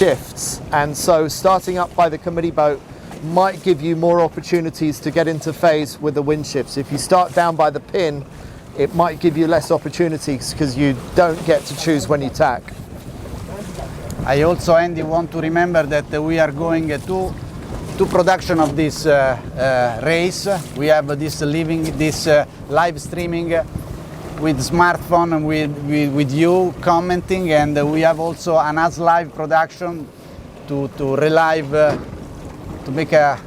shifts, and so starting up by the committee boat might give you more opportunities to get into phase with the wind shifts. If you start down by the pin, it might give you less opportunities because you don't get to choose when you tack. I also, Andy, want to remember that we are going to production of this race. We have this live streaming with smartphone and with you commenting, and we have also an as live production to relive, to make a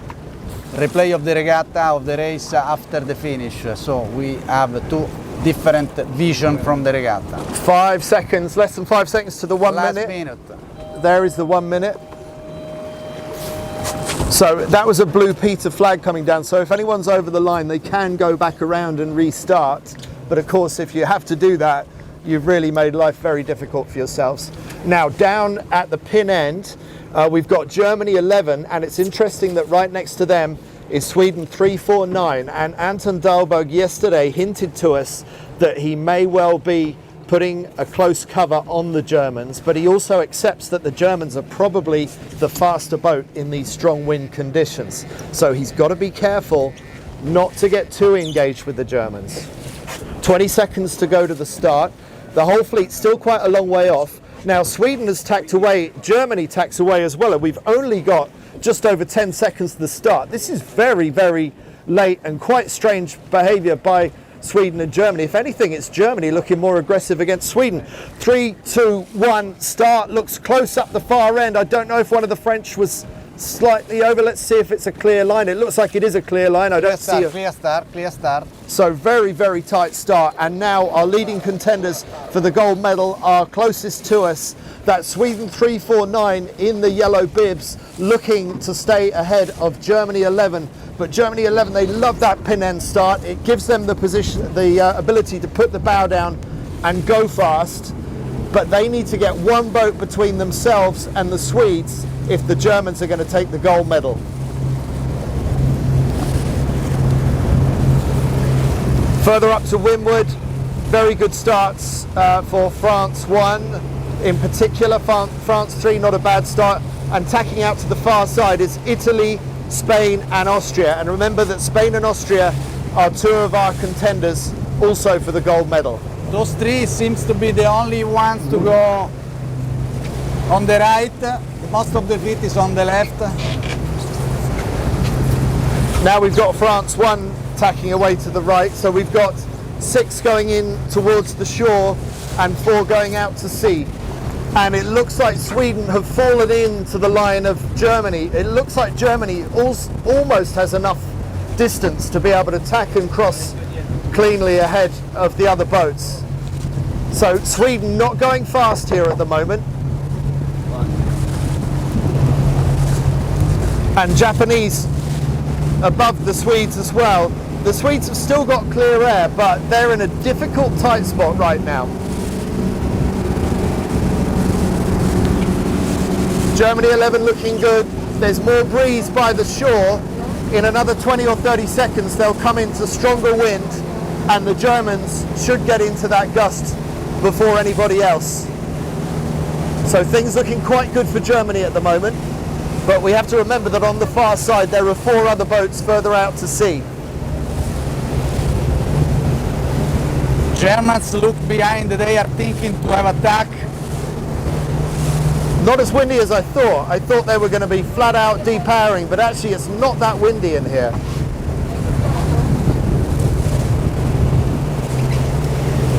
replay of the regatta, of the race after the finish. So we have two different vision from the regatta. 5 seconds, less than 5 seconds to the 1 minute. Last minute. There is the 1 minute. So that was a blue Peter flag coming down. So if anyone's over the line, they can go back around and restart. But of course, if you have to do that, you've really made life very difficult for yourselves. Now, down at the pin end, we've got Germany 11, and it's interesting that right next to them is Sweden 349. And Anton Dahlberg yesterday hinted to us that he may well be putting a close cover on the Germans, but he also accepts that the Germans are probably the faster boat in these strong wind conditions. So he's got to be careful not to get too engaged with the Germans. 20 seconds to go to the start. The whole fleet's still quite a long way off. Now Sweden has tacked away, Germany tacks away as well, and we've only got just over 10 seconds to the start. This is very, very late and quite strange behavior by Sweden and Germany. If anything, it's Germany looking more aggressive against Sweden. 3, 2, 1, start. Looks close up the far end. I don't know if one of the French was slightly over. Let's see if it's a clear line. It looks like it is a clear line. I don't see it. Clear start. So very, very tight start. And now our leading contenders for the gold medal are closest to us. That's Sweden 349 in the yellow bibs, looking to stay ahead of Germany 11. But Germany 11, they love that pin end start. It gives them the position, the ability to put the bow down and go fast. But they need to get one boat between themselves and the Swedes if the Germans are going to take the gold medal. Further up to windward, very good starts for France 1. In particular, France 3, not a bad start. And tacking out to the far side is Italy, Spain and Austria. And remember that Spain and Austria are two of our contenders also for the gold medal. Those three seems to be the only ones to go on the right. Most of the fleet is on the left. Now we've got France 1 tacking away to the right. So we've got 6 going in towards the shore and 4 going out to sea. And it looks like Sweden have fallen into the line of Germany. It looks like Germany almost has enough distance to be able to tack and cross cleanly ahead of the other boats. So Sweden not going fast here at the moment. And Japanese above the Swedes as well. The Swedes have still got clear air, but they're in a difficult tight spot right now. Germany 11 looking good. There's more breeze by the shore. In another 20 or 30 seconds they'll come into stronger wind and the Germans should get into that gust before anybody else. So things looking quite good for Germany at the moment, but we have to remember that on the far side there are 4 other boats further out to sea. Germans look behind, they are thinking to have attack. Not as windy as I thought. I thought they were going to be flat out depowering, but actually it's not that windy in here.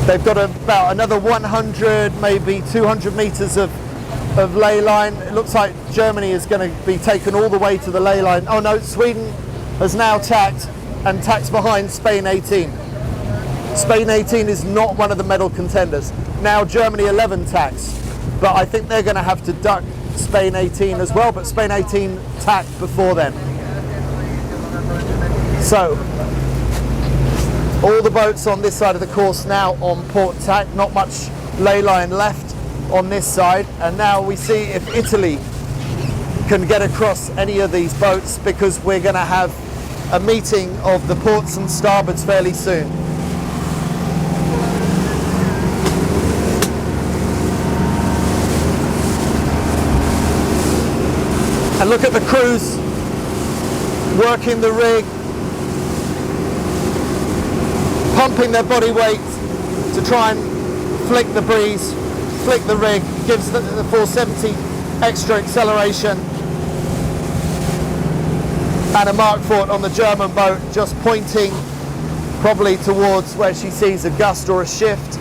They've got about another 100, maybe 200 meters of ley line. It looks like Germany is going to be taken all the way to the ley line. Oh no, Sweden has now tacked and tacks behind Spain 18. Spain 18 is not one of the medal contenders. Now Germany 11 tacks. But I think they're going to have to duck Spain 18 as well, but Spain 18 tacked before then. So, all the boats on this side of the course now on port tack, not much ley line left on this side, and now we see if Italy can get across any of these boats, because we're going to have a meeting of the ports and starboards fairly soon. And look at the crews working the rig, pumping their body weight to try and flick the breeze, flick the rig, gives the 470 extra acceleration. Anna Markfort on the German boat just pointing probably towards where she sees a gust or a shift.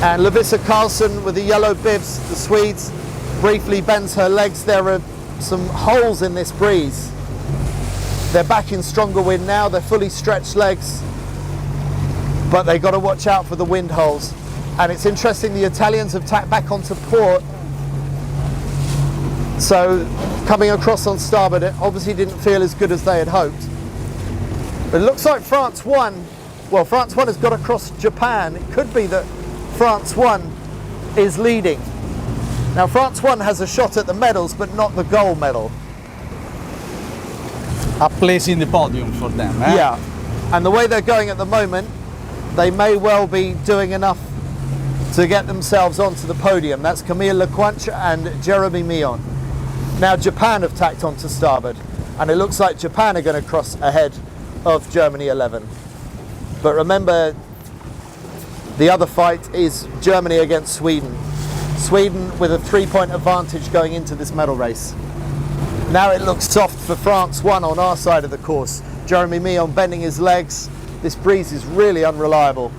And Lovisa Karlsson with the yellow bibs, the Swedes, briefly bends her legs. There are some holes in this breeze. They're back in stronger wind now, they're fully stretched legs, but they've got to watch out for the wind holes. And it's interesting, the Italians have tacked back onto port, so coming across on starboard, it obviously didn't feel as good as they had hoped. But it looks like France 1, well, France 1 has got across Japan. It could be that France 1 is leading. Now France 1 has a shot at the medals, but not the gold medal. A place in the podium for them, eh? Yeah, and the way they're going at the moment, they may well be doing enough to get themselves onto the podium. That's Camille Lecointre and Jeremy Millon. Now Japan have tacked onto starboard, and it looks like Japan are going to cross ahead of Germany 11. But remember, the other fight is Germany against Sweden. Sweden with a 3-point advantage going into this medal race. Now it looks soft for France 1 on our side of the course. Jeremy Millon bending his legs. This breeze is really unreliable.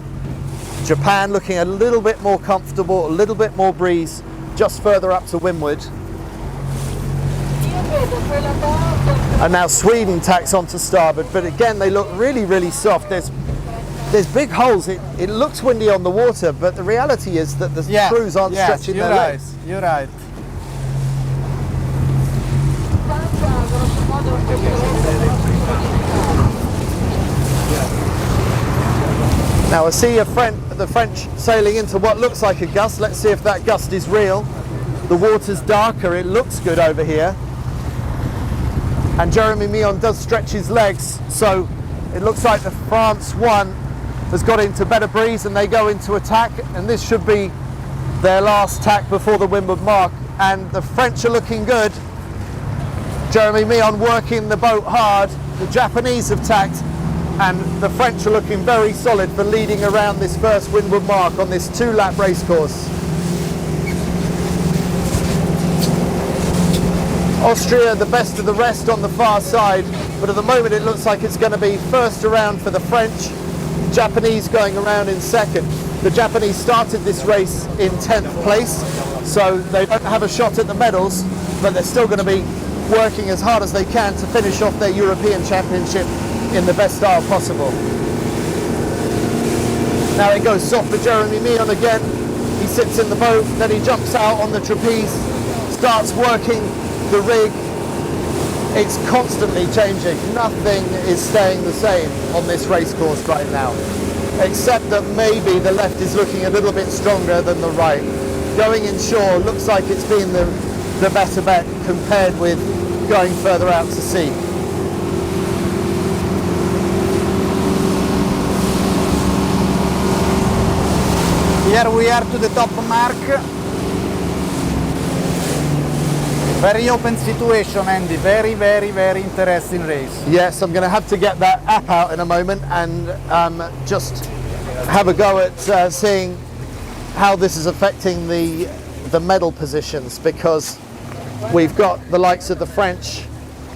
Japan looking a little bit more comfortable, a little bit more breeze, just further up to windward. And now Sweden tacks onto starboard, but again they look really, really soft. There's big holes. It looks windy on the water, but the reality is that the crews aren't stretching their legs. You're right. Now I see the French sailing into what looks like a gust. Let's see if that gust is real. The water's darker, it looks good over here. And Jeremy Millon does stretch his legs, so it looks like the France 1 has got into better breeze and they go into attack, and this should be their last tack before the windward mark. And the French are looking good. Jeremy Millon working the boat hard. The Japanese have tacked, and the French are looking very solid for leading around this first windward mark on this 2-lap race course. Austria the best of the rest on the far side, but at the moment it looks like it's going to be first around for the French, Japanese going around in second. The Japanese started this race in 10th place, so they don't have a shot at the medals, but they're still going to be working as hard as they can to finish off their European Championship in the best style possible. Now it goes soft for Jeremy Millon again. He sits in the boat, then he jumps out on the trapeze, starts working the rig. It's constantly changing. Nothing is staying the same on this race course right now, except that maybe the left is looking a little bit stronger than the right. Going inshore looks like it's been the better bet compared with going further out to sea. Here we are to the top mark. Very open situation, Andy. Very, very, very interesting race. Yes, I'm going to have to get that app out in a moment and just have a go at seeing how this is affecting the medal positions, because we've got the likes of the French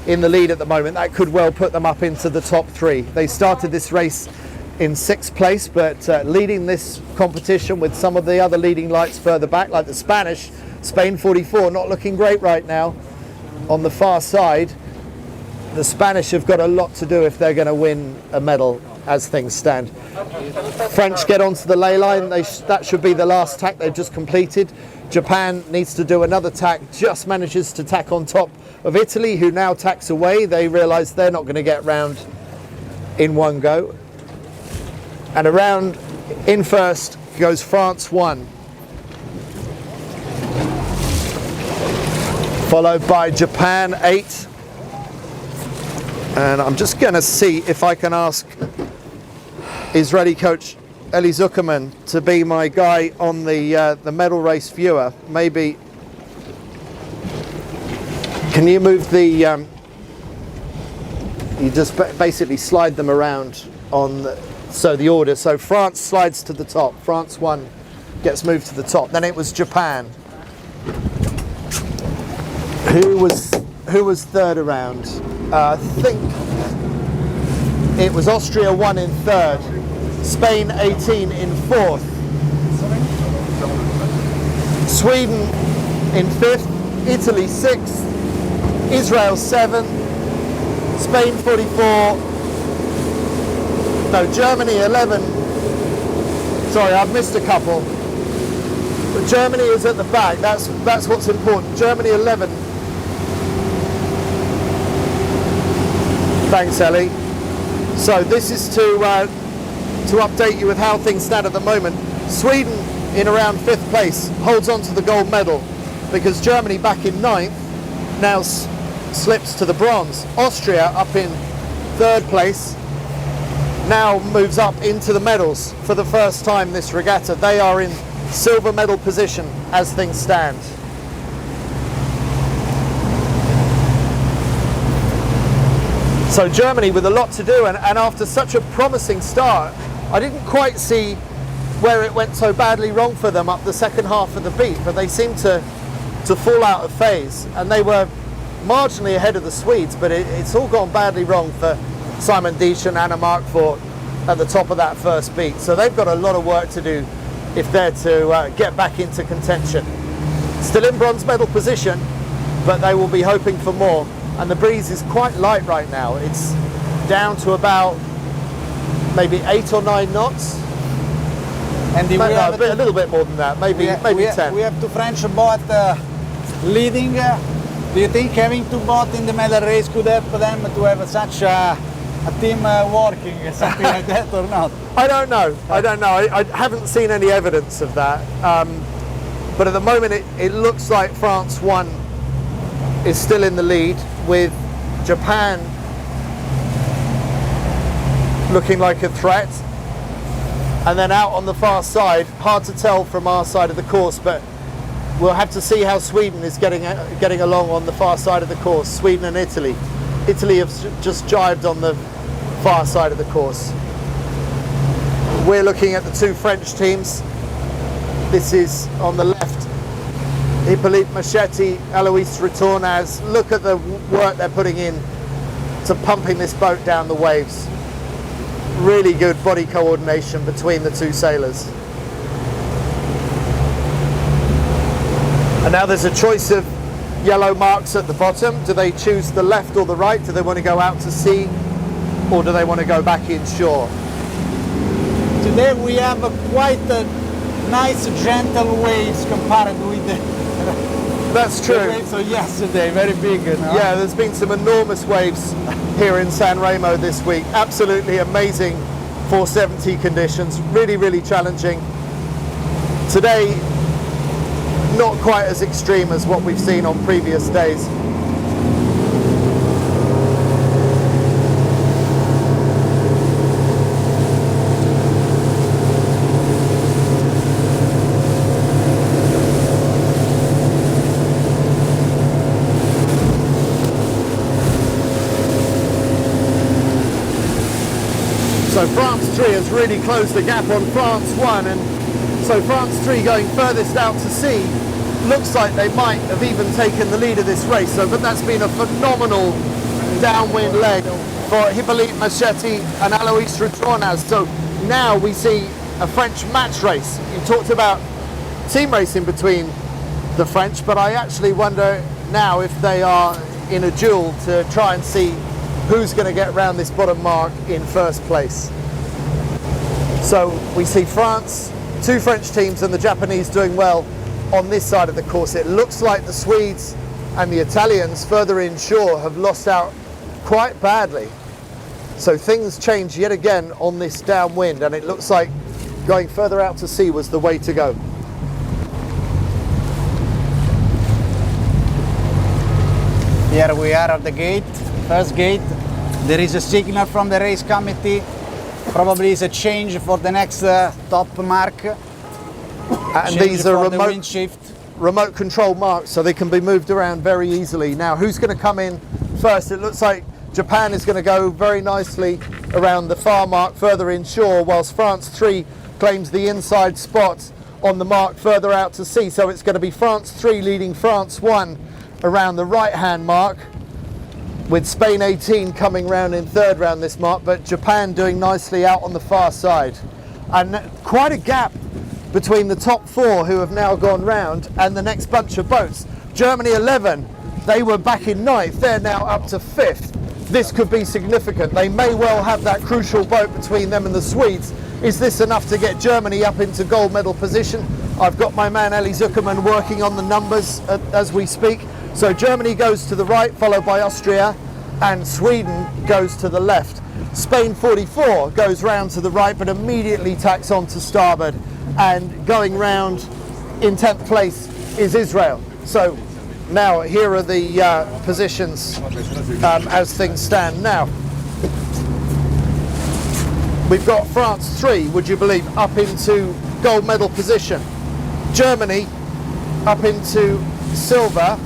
in the lead at the moment. That could well put them up into the top 3. They started this race in 6th place, but leading this competition with some of the other leading lights further back, like the Spanish. Spain 44, not looking great right now on the far side. The Spanish have got a lot to do if they're going to win a medal as things stand. French get onto the ley line. That should be the last tack they've just completed. Japan needs to do another tack, just manages to tack on top of Italy, who now tacks away. They realise they're not going to get round in one go. And around in first goes France 1. Followed by Japan 8. And I'm just going to see if I can ask Israeli coach Eli Zuckerman to be my guy on the medal race viewer. Maybe Can you move the, you just basically slide them around on the order. So France slides to the top. France 1 gets moved to the top. Then it was Japan. Who was third around? I think it was Austria 1 in third, Spain 18 in fourth, Sweden in fifth, Italy 6th, Israel 7th, Spain 44, no, Germany 11, sorry, I've missed a couple, but Germany is at the back, that's what's important, Germany 11, thanks Ellie. So this is to update you with how things stand at the moment. Sweden in around 5th place holds on to the gold medal because Germany back in 9th now slips to the bronze. Austria up in 3rd place now moves up into the medals for the first time this regatta. They are in silver medal position as things stand. So Germany with a lot to do, and after such a promising start, I didn't quite see where it went so badly wrong for them up the second half of the beat, but they seemed to fall out of phase, and they were marginally ahead of the Swedes, but it's all gone badly wrong for Simon Diesch and Anna Markfort at the top of that first beat. So they've got a lot of work to do if they're to get back into contention. Still in bronze medal position, but they will be hoping for more. And the breeze is quite light right now. It's down to about maybe 8 or 9 knots. And a little bit more than that, maybe 10. We have 2 French boats leading. Do you think having 2 boats in the medal race could help them to have such a team working, something like that, or not? I don't know. I haven't seen any evidence of that. But at the moment, it looks like France 1 is still in the lead, with Japan looking like a threat. And then out on the far side, hard to tell from our side of the course, but we'll have to see how Sweden is getting along on the far side of the course. Sweden and Italy. Italy have just jibed on the far side of the course. We're looking at the 2 French teams. This is on the left, Hippolyte Machetti, Alois Retornaz. Look at the work they're putting in to pumping this boat down the waves. Really good body coordination between the 2 sailors. And now there's a choice of yellow marks at the bottom. Do they choose the left or the right? Do they want to go out to sea, or do they want to go back inshore? Today we have quite a nice gentle waves compared with the That's true. waves of yesterday, very big. No? Yeah, there's been some enormous waves here in Sanremo this week. Absolutely amazing 470 conditions. Really, really challenging. Today, not quite as extreme as what we've seen on previous days. So France 3 has really closed the gap on France 1, and so France 3 going furthest out to sea. Looks like they might have even taken the lead of this race, but that's been a phenomenal downwind leg for Hippolyte Machetti and Alois Retornaz. So now we see a French match race. You talked about team racing between the French, but I actually wonder now if they are in a duel to try and see who's going to get round this bottom mark in first place. So we see France, 2 French teams and the Japanese doing well on this side of the course. It looks like the Swedes and the Italians further inshore have lost out quite badly. So things change yet again on this downwind, and it looks like going further out to sea was the way to go. Here we are at the gate, first gate. There is a signal from the race committee. Probably is a change for the next top mark. And these are the wind shift. remote control marks so they can be moved around very easily. Now, who's going to come in first? It looks like Japan is going to go very nicely around the far mark further inshore, whilst France 3 claims the inside spot on the mark further out to sea. So it's going to be France 3 leading France 1 around the right hand mark, with Spain 18 coming round in third round this mark, but Japan doing nicely out on the far side. And quite a gap between the top 4 who have now gone round and the next bunch of boats. Germany 11, they were back in 9th, they're now up to 5th. This could be significant. They may well have that crucial boat between them and the Swedes. Is this enough to get Germany up into gold medal position? I've got my man Eli Zuckerman working on the numbers as we speak. So Germany goes to the right, followed by Austria, and Sweden goes to the left. Spain 44 goes round to the right, but immediately tacks on to starboard. And going round in 10th place is Israel. So now here are the positions as things stand now. We've got France 3, would you believe, up into gold medal position. Germany up into silver,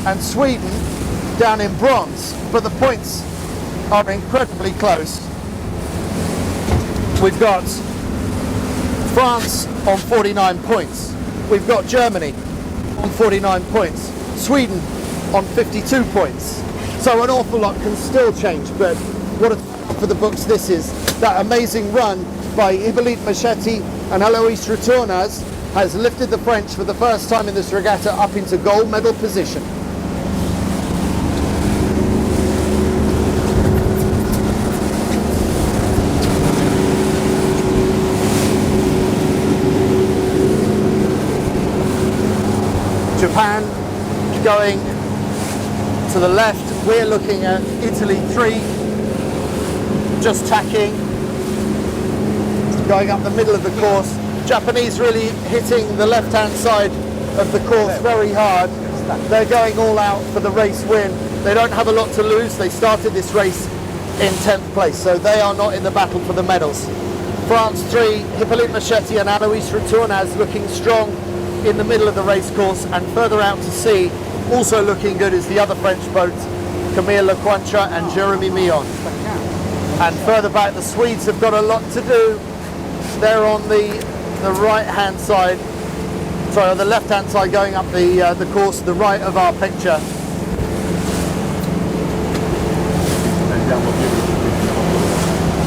and Sweden down in bronze. But the points are incredibly close. We've got France on 49 points. We've got Germany on 49 points. Sweden on 52 points. So an awful lot can still change, but what a for the books this is. That amazing run by Hippolyte Machetti and Alois Retornaz has lifted the French for the first time in this regatta up into gold medal position. Japan going to the left, we're looking at Italy 3, just tacking, going up the middle of the course. Japanese really hitting the left-hand side of the course very hard. They're going all out for the race win. They don't have a lot to lose. They started this race in 10th place, so they are not in the battle for the medals. France 3, Hippolyte Machetti and Alois Retornaz looking strong in the middle of the race course, and further out to sea, also looking good, is the other French boats, Camille Lecointre and Jeremy Millon. And further back, the Swedes have got a lot to do. They're on the right-hand side, sorry, on the left-hand side, going up the course to the right of our picture.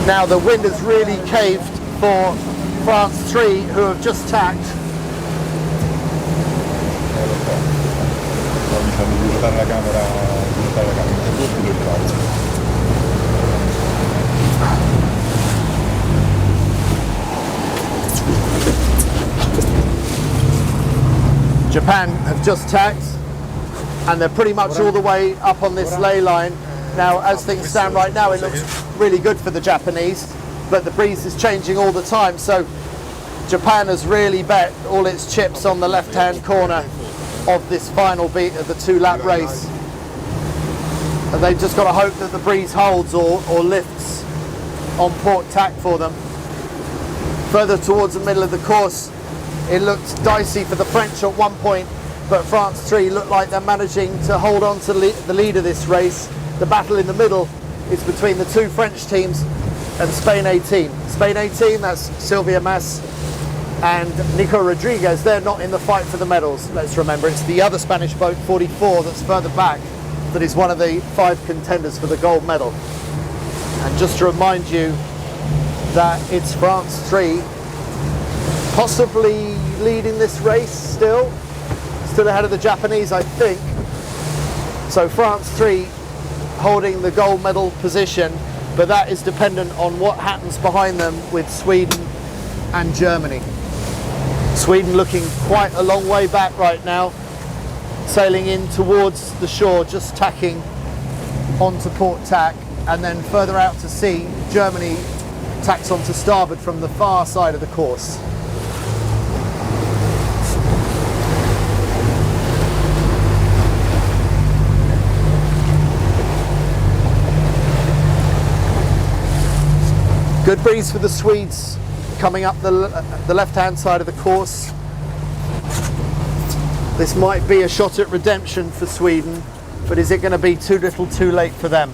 Now the wind has really caved for France 3, who have just tacked. Japan have just tacked, and they're pretty much all the way up on this ley line. Now, as things stand right now, it looks really good for the Japanese, but the breeze is changing all the time, so Japan has really bet all its chips on the left-hand corner of this final beat of the 2-lap race. And they've just got to hope that the breeze holds or lifts on port tack for them. Further towards the middle of the course, it looked dicey for the French at one point, but France 3 look like they're managing to hold on to the lead of this race. The battle in the middle is between the two French teams and Spain 18. Spain 18, that's Sylvia Mas and Nico Rodriguez. They're not in the fight for the medals. Let's remember, it's the other Spanish boat, 44, that's further back, that is one of the 5 contenders for the gold medal. And just to remind you that it's France 3 possibly leading this race still ahead of the Japanese, I think. So France 3 holding the gold medal position, but that is dependent on what happens behind them with Sweden and Germany. Sweden looking quite a long way back right now, sailing in towards the shore, just tacking onto port tack, and then further out to sea, Germany tacks onto starboard from the far side of the course. Good breeze for the Swedes coming up the left-hand side of the course. This might be a shot at redemption for Sweden, but is it going to be too little too late for them?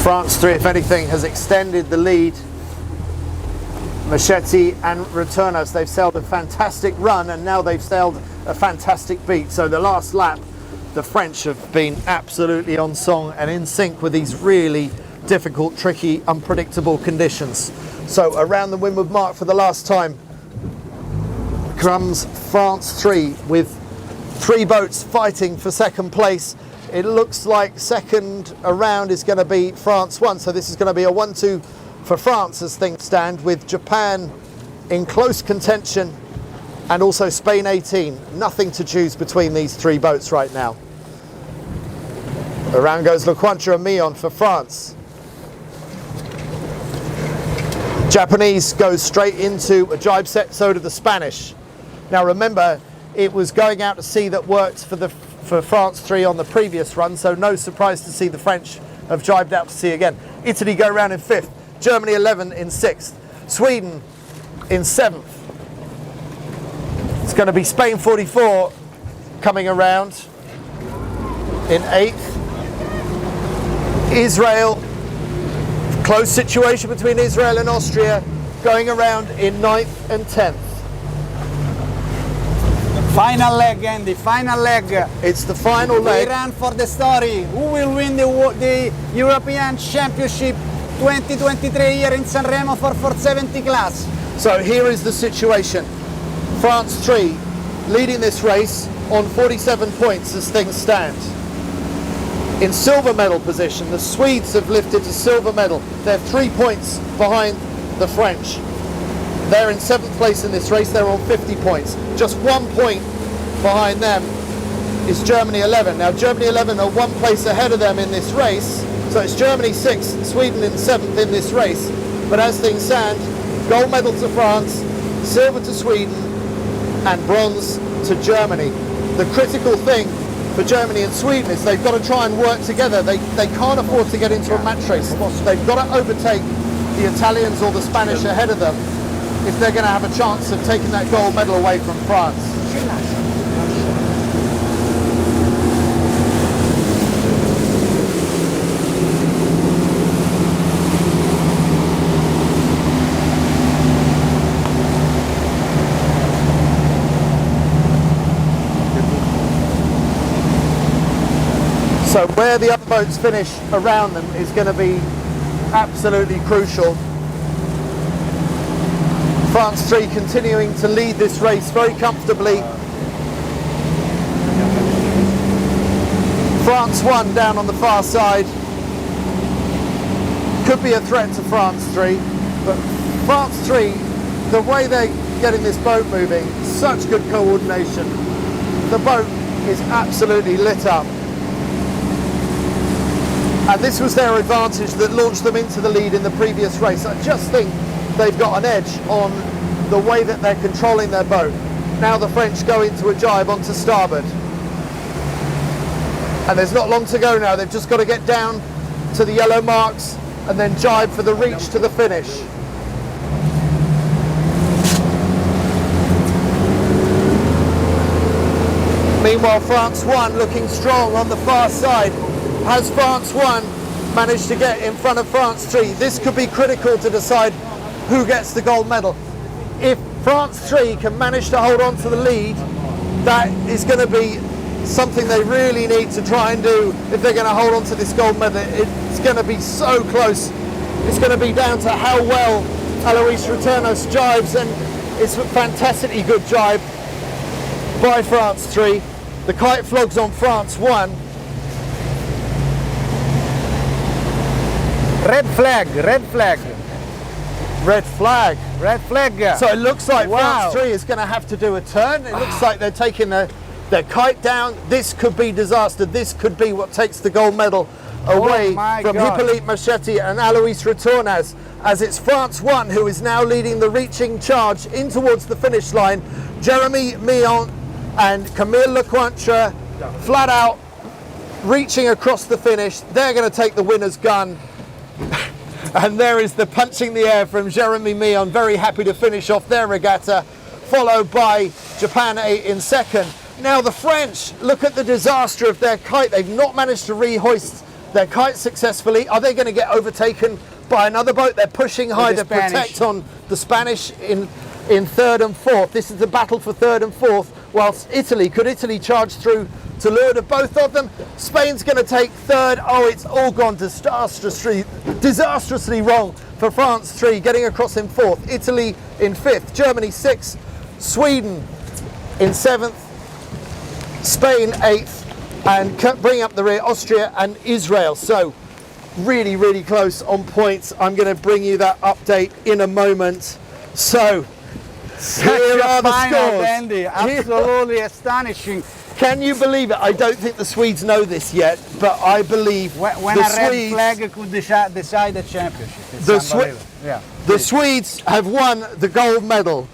France 3, if anything, has extended the lead. Machete and Returnas, they've sailed a fantastic run, and now they've sailed a fantastic beat. So the last lap, the French have been absolutely on song and in sync with these really difficult, tricky, unpredictable conditions. So around the windward mark for the last time comes France 3 with 3 boats fighting for second place. It looks like second around is going to be France 1, so this is going to be a 1-2 for France as things stand, with Japan in close contention and also Spain 18. Nothing to choose between these 3 boats right now. Around goes Lecointre and Millon for France. Japanese goes straight into a jibe set, so do the Spanish. Now remember, it was going out to sea that worked for France 3 on the previous run, so no surprise to see the French have jibed out to sea again. Italy go round in 5th, Germany 11 in 6th, Sweden in 7th. It's going to be Spain 44 coming around in 8th. Israel, close situation between Israel and Austria, going around in 9th and 10th. Final leg, Andy, final leg. It's the final leg. We run for the story. Who will win the European Championship 2023 here in Sanremo for 470 class? So here is the situation. France 3 leading this race on 47 points as things stand. In silver medal position, the Swedes have lifted to silver medal. They're 3 points behind the French. They're in 7th place in this race, they're on 50 points. Just 1 point behind them is Germany 11. Now Germany 11 are 1 place ahead of them in this race, so it's Germany 6th, Sweden in 7th in this race. But as things stand, gold medal to France, silver to Sweden, and bronze to Germany. The critical thing for Germany and Sweden is they've got to try and work together. They can't afford to get into a match race. They've got to overtake the Italians or the Spanish ahead of them if they're going to have a chance of taking that gold medal away from France. So where the other boats finish around them is going to be absolutely crucial. France 3 continuing to lead this race very comfortably. France 1 down on the far side. Could be a threat to France 3, but France 3, the way they're getting this boat moving, such good coordination. The boat is absolutely lit up. And this was their advantage that launched them into the lead in the previous race. I just think they've got an edge on the way that they're controlling their boat. Now the French go into a jibe onto starboard. And there's not long to go now. They've just got to get down to the yellow marks and then jibe for the reach to the finish. Meanwhile, France 1 looking strong on the far side. Has France 1 managed to get in front of France 3? This could be critical to decide who gets the gold medal. If France 3 can manage to hold on to the lead, that is going to be something they really need to try and do if they're going to hold on to this gold medal. It's going to be so close. It's going to be down to how well Alois Returnos jibes, and it's a fantastically good jibe by France 3. The kite flogs on France 1. Red flag, red flag. Red flag. Red flag. So it looks like Wow. France 3 is going to have to do a turn. It looks like they're taking their kite down. This could be disaster. This could be what takes the gold medal away from God. Hippolyte Machete and Alois Returnas, as it's France 1 who is now leading the reaching charge in towards the finish line. Jeremy Millon and Camille Lecointre flat out reaching across the finish. They're going to take the winner's gun. And there is the punching the air from Jeremy Mion, very happy to finish off their regatta, followed by Japan 8 in second. Now the French, look at the disaster of their kite. They've not managed to rehoist their kite successfully. Are they going to get overtaken by another boat? They're pushing high to protect on the Spanish in third and fourth. This is the battle for third and fourth, whilst could Italy charge through to leeward of both of them? Spain's going to take third. Oh, it's all gone disastrously wrong for France 3, getting across in fourth. Italy in fifth. Germany sixth. Sweden in seventh. Spain eighth. And bring up the rear, Austria and Israel. So really, really close on points. I'm going to bring you that update in a moment. So here are the scores. Andy. Absolutely astonishing. Can you believe it? I don't think the Swedes know this yet, but I believe when a red flag could decide the championship. It's unbelievable. The Swedes have won the gold medal.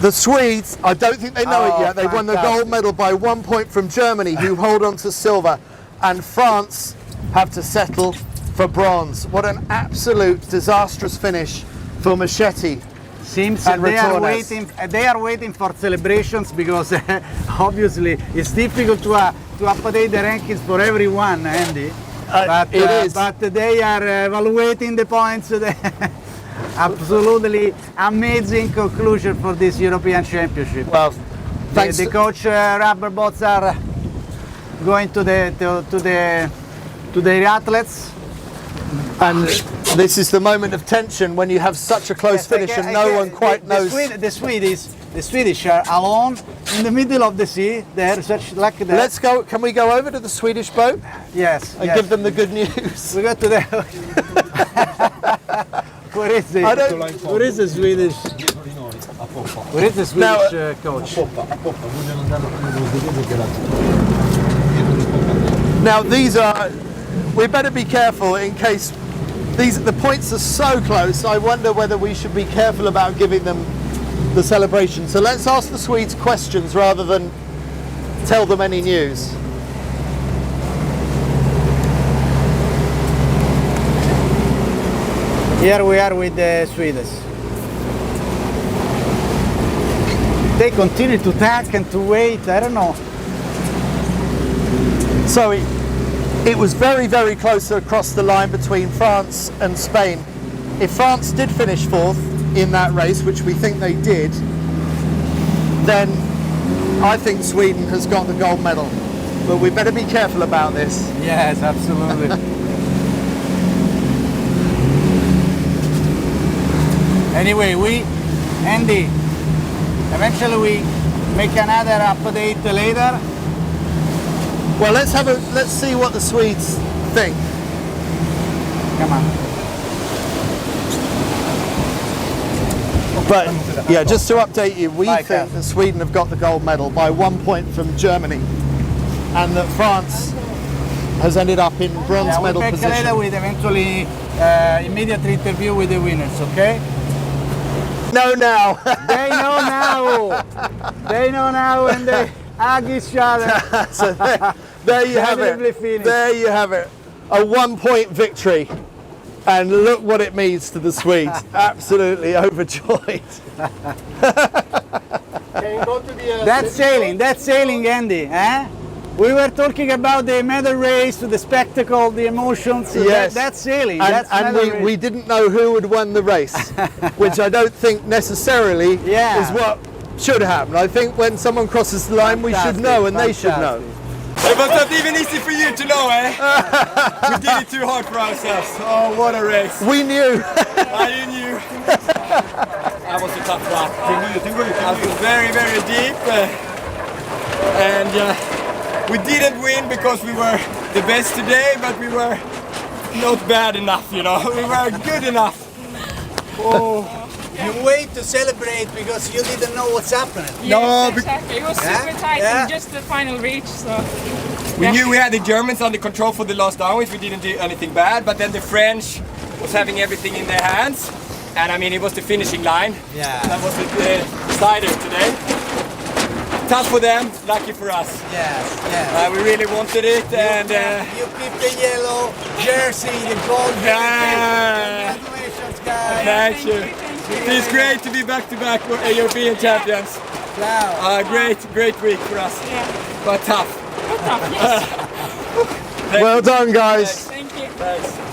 The Swedes, I don't think they know it yet. They've won the gold medal by 1 point from Germany, who hold on to silver, and France have to settle for bronze. What an absolute disastrous finish for Machete. Seems they are waiting for celebrations because obviously it's difficult to update the rankings for everyone, Andy. But they are evaluating the points. Absolutely amazing conclusion for this European Championship. Well, thanks. The coach rubber boats are going to the athletes. And this is the moment of tension when you have such a close finish and no one quite knows. The Swedish are alone in the middle of the sea. They're such like that. Let's go. Can we go over to the Swedish boat? Yes. And give them the good news. We go to the. Where is it? Where is the Swedish? Where is the Swedish coach? Now these are. We better be careful in case the points are so close. I wonder whether we should be careful about giving them the celebration. So let's ask the Swedes questions rather than tell them any news. Here we are with the Swedes. They continue to attack and to wait. I don't know. So it was very, very close across the line between France and Spain. If France did finish fourth in that race, which we think they did, then I think Sweden has got the gold medal. But we better be careful about this. Yes, absolutely. Anyway, Andy, eventually we make another update later. Well, let's see what the Swedes think. Come on. But yeah, just to update you, we think that Sweden have got the gold medal by 1 point from Germany, and that France has ended up in bronze medal we'll position. Later with eventually immediate interview with the winners. Okay. No, now. They know now. They know now, and they hug each other. So there you have it. There you have it. A 1 point victory. And look what it means to the Swedes. Absolutely overjoyed. That's sailing, Andy. Eh? We were talking about the medal race, the spectacle, the emotions. Yes. That's sailing. And we didn't know who had won the race, which I don't think necessarily is what should happen. I think when someone crosses the line, we should know, and they should know. It was not even easy for you to know, eh? We did it too hard for ourselves. Oh, what a race. We knew. You knew. That was a tough one. That was very, very deep. And we didn't win because we were the best today, but we were not bad enough, you know. We were good enough. Oh. You wait to celebrate because you didn't know what's happening. Yes, exactly. It was super tight in just the final reach. So we knew we had the Germans under control for the last downwind. We didn't do anything bad, but then the French was having everything in their hands. And I mean, it was the finishing line. Yeah. That was the decider today. Tough for them, lucky for us. Yes. We really wanted it, and You keep the yellow jersey, the gold yeah. Congratulations, guys. Thank you. It's great to be back-to-back European champions. Ciao. Great week for us, but tough. Yes. Well done, guys. Thank you. Thanks.